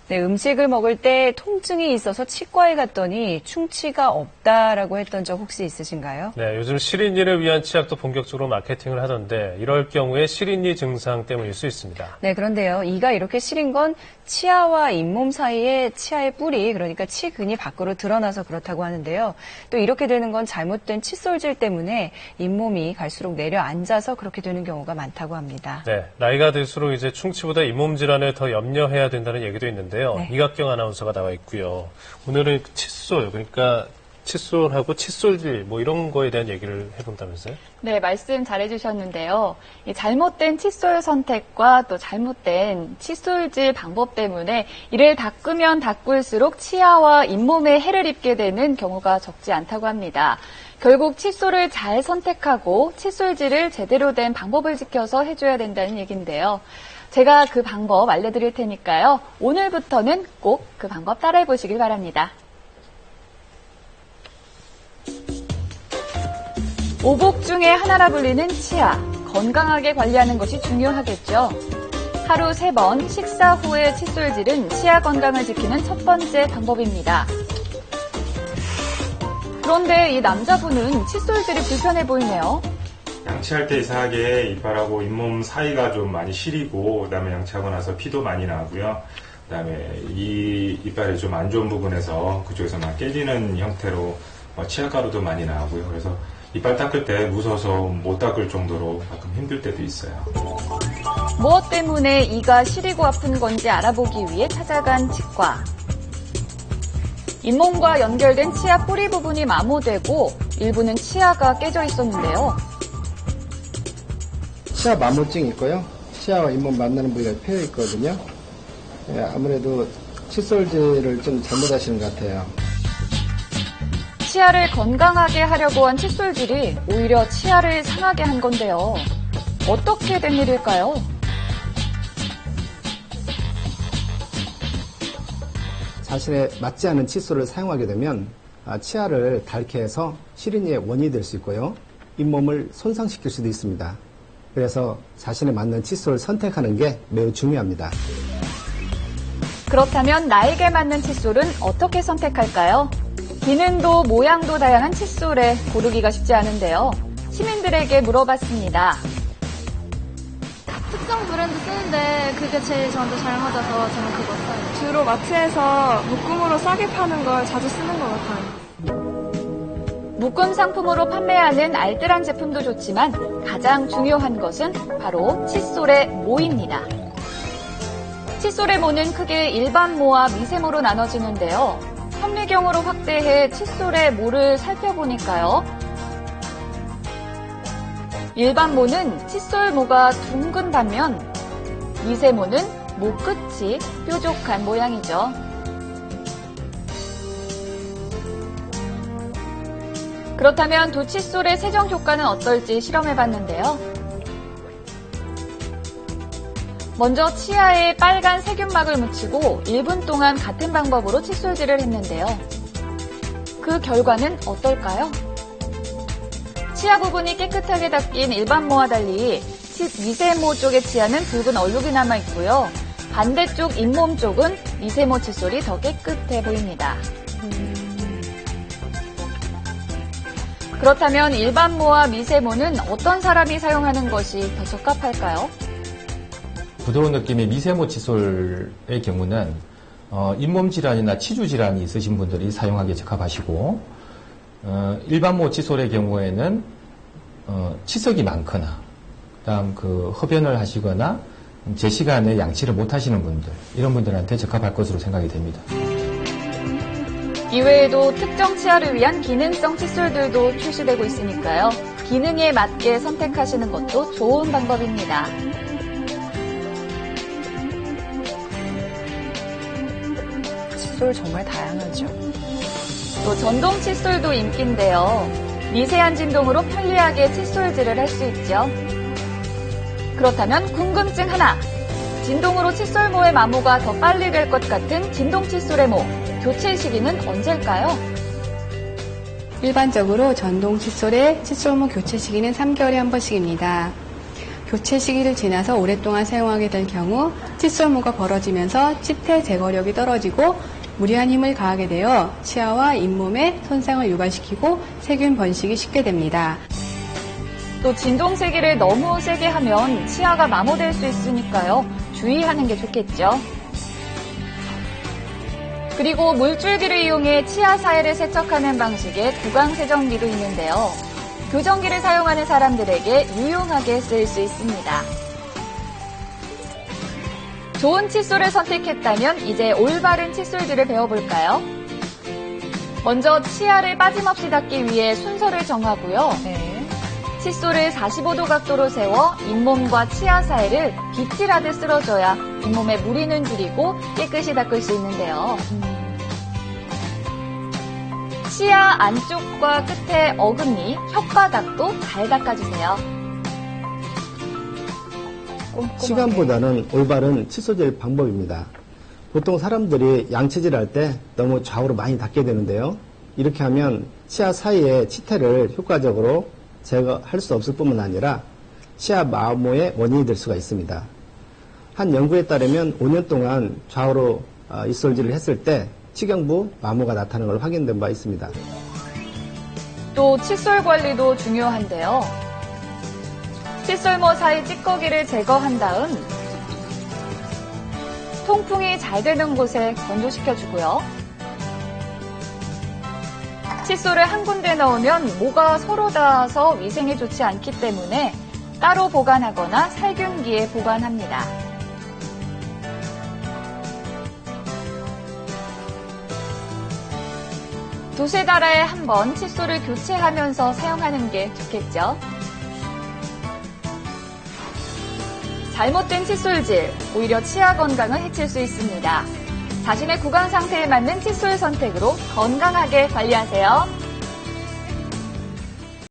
네, 음식을 먹을 때 통증이 있어서 치과에 갔더니 충치가 없다라고 했던 적 혹시 있으신가요? 네, 요즘 실인이를 위한 치약도 본격적으로 마케팅을 하던데 이럴 경우에 실인이 증상 때문일 수 있습니다. 네, 그런데요. 이가 이렇게 시린 건 치아와 잇몸 사이에 치아의 뿌리, 그러니까 치근이 밖으로 드러나서 그렇다고 하는데요. 또 이렇게 되는 건 잘못된 칫솔질 때문에 잇몸이 갈수록 내려앉아서 그렇게 되는 경우가 많다고 합니다. 네, 나이가 들수록 이제 충치보다 잇몸 질환을 더 염려해야 된다는 얘기도 있는데요. 네. 이각경 아나운서가 나와 있고요. 오늘은 칫솔, 그러니까 칫솔하고 칫솔질 뭐 이런 거에 대한 얘기를 해본다면서요? 네, 말씀 잘해주셨는데요. 이 잘못된 칫솔 선택과 또 잘못된 칫솔질 방법 때문에 이를 닦으면 닦을수록 치아와 잇몸에 해를 입게 되는 경우가 적지 않다고 합니다. 결국 칫솔을 잘 선택하고 칫솔질을 제대로 된 방법을 지켜서 해줘야 된다는 얘기인데요. 제가 그 방법 알려드릴 테니까요. 오늘부터는 꼭 그 방법 따라해 보시길 바랍니다. 오복 중에 하나라 불리는 치아. 건강하게 관리하는 것이 중요하겠죠. 하루 3번 식사 후의 칫솔질은 치아 건강을 지키는 첫 번째 방법입니다. 그런데 이 남자분은 칫솔질이 불편해 보이네요. 양치할 때 이상하게 이빨하고 잇몸 사이가 좀 많이 시리고, 그다음에 양치하고 나서 피도 많이 나고요. 그다음에 이 이빨이 좀 안 좋은 부분에서 그쪽에서 막 깨지는 형태로 치아가루도 많이 나오고요. 그래서 이빨 닦을 때 무서워서 못 닦을 정도로 가끔 힘들 때도 있어요. 무엇 때문에 이가 시리고 아픈 건지 알아보기 위해 찾아간 치과. 잇몸과 연결된 치아 뿌리 부분이 마모되고 일부는 치아가 깨져 있었는데요. 치아 마모증이 있고요. 치아와 잇몸 만나는 부위가 패여 있거든요. 아무래도 칫솔질을 좀 잘못하시는 것 같아요. 치아를 건강하게 하려고 한 칫솔질이 오히려 치아를 상하게 한 건데요. 어떻게 된 일일까요? 자신에 맞지 않은 칫솔을 사용하게 되면 치아를 닳게 해서 시린이의 원인이 될 수 있고요. 잇몸을 손상시킬 수도 있습니다. 그래서 자신에 맞는 칫솔을 선택하는 게 매우 중요합니다. 그렇다면 나에게 맞는 칫솔은 어떻게 선택할까요? 기능도 모양도 다양한 칫솔에 고르기가 쉽지 않은데요. 시민들에게 물어봤습니다. 특정 브랜드 쓰는데 그게 제일 저한테 잘 맞아서 저는 그거 써요. 주로 마트에서 묶음으로 싸게 파는 걸 자주 쓰는 것 같아요. 묶음 상품으로 판매하는 알뜰한 제품도 좋지만 가장 중요한 것은 바로 칫솔의 모입니다. 칫솔의 모는 크게 일반 모와 미세모로 나눠지는데요. 현미경으로 확대해 칫솔의 모를 살펴보니까요. 일반 모는 칫솔 모가 둥근 반면 미세모는 모 끝이 뾰족한 모양이죠. 그렇다면 두 칫솔의 세정 효과는 어떨지 실험해봤는데요. 먼저 치아에 빨간 세균막을 묻히고 1분 동안 같은 방법으로 칫솔질을 했는데요. 그 결과는 어떨까요? 치아 부분이 깨끗하게 닦인 일반 모와 달리 미세모 쪽의 치아는 붉은 얼룩이 남아있고요. 반대쪽 잇몸 쪽은 미세모 칫솔이 더 깨끗해 보입니다. 그렇다면 일반 모와 미세모는 어떤 사람이 사용하는 것이 더 적합할까요? 부드러운 느낌의 미세모 칫솔의 경우는 잇몸 질환이나 치주 질환이 있으신 분들이 사용하기에 적합하시고 일반 모 칫솔의 경우에는 치석이 많거나 그다음 흡연을 하시거나 제 시간에 양치를 못 하시는 분들 이런 분들한테 적합할 것으로 생각이 됩니다. 이외에도 특정 치아를 위한 기능성 칫솔들도 출시되고 있으니까요. 기능에 맞게 선택하시는 것도 좋은 방법입니다. 칫솔 정말 다양하죠. 또 전동 칫솔도 인기인데요. 미세한 진동으로 편리하게 칫솔질을 할 수 있죠. 그렇다면 궁금증 하나. 진동으로 칫솔모의 마모가 더 빨리 될 것 같은 진동 칫솔의 모. 교체 시기는 언제일까요? 일반적으로 전동 칫솔의 칫솔모 교체 시기는 3개월에 한 번씩입니다. 교체 시기를 지나서 오랫동안 사용하게 될 경우 칫솔모가 벌어지면서 칫의 제거력이 떨어지고 무리한 힘을 가하게 되어 치아와 잇몸에 손상을 유발시키고 세균 번식이 쉽게 됩니다. 또 진동세기를 너무 세게 하면 치아가 마모될 수 있으니까요. 주의하는 게 좋겠죠. 그리고 물줄기를 이용해 치아 사이를 세척하는 방식의 구강세정기도 있는데요. 교정기를 사용하는 사람들에게 유용하게 쓰일 수 있습니다. 좋은 칫솔을 선택했다면 이제 올바른 칫솔질을 배워볼까요? 먼저 치아를 빠짐없이 닦기 위해 순서를 정하고요. 칫솔을 45도 각도로 세워 잇몸과 치아 사이를 빗질하듯 쓸어줘야 잇몸에 무리는 줄이고 깨끗이 닦을 수 있는데요. 치아 안쪽과 끝에 어금니, 혓바닥도 잘 닦아주세요. 시간보다는 올바른 칫솔질 방법입니다. 보통 사람들이 양치질할 때 너무 좌우로 많이 닦게 되는데요. 이렇게 하면 치아 사이의 치태를 효과적으로 제거할 수 없을 뿐만 아니라 치아 마모의 원인이 될 수가 있습니다. 한 연구에 따르면 5년 동안 좌우로 잇솔질을 했을 때 치경부 마모가 나타나는 걸 확인된 바 있습니다. 또 칫솔 관리도 중요한데요. 칫솔모 사이 찌꺼기를 제거한 다음 통풍이 잘 되는 곳에 건조시켜주고요. 칫솔을 한 군데 넣으면 모가 서로 닿아서 위생에 좋지 않기 때문에 따로 보관하거나 살균기에 보관합니다. 두세 달에 한 번 칫솔을 교체하면서 사용하는 게 좋겠죠. 잘못된 칫솔질, 오히려 치아 건강을 해칠 수 있습니다. 자신의 구강 상태에 맞는 칫솔 선택으로 건강하게 관리하세요.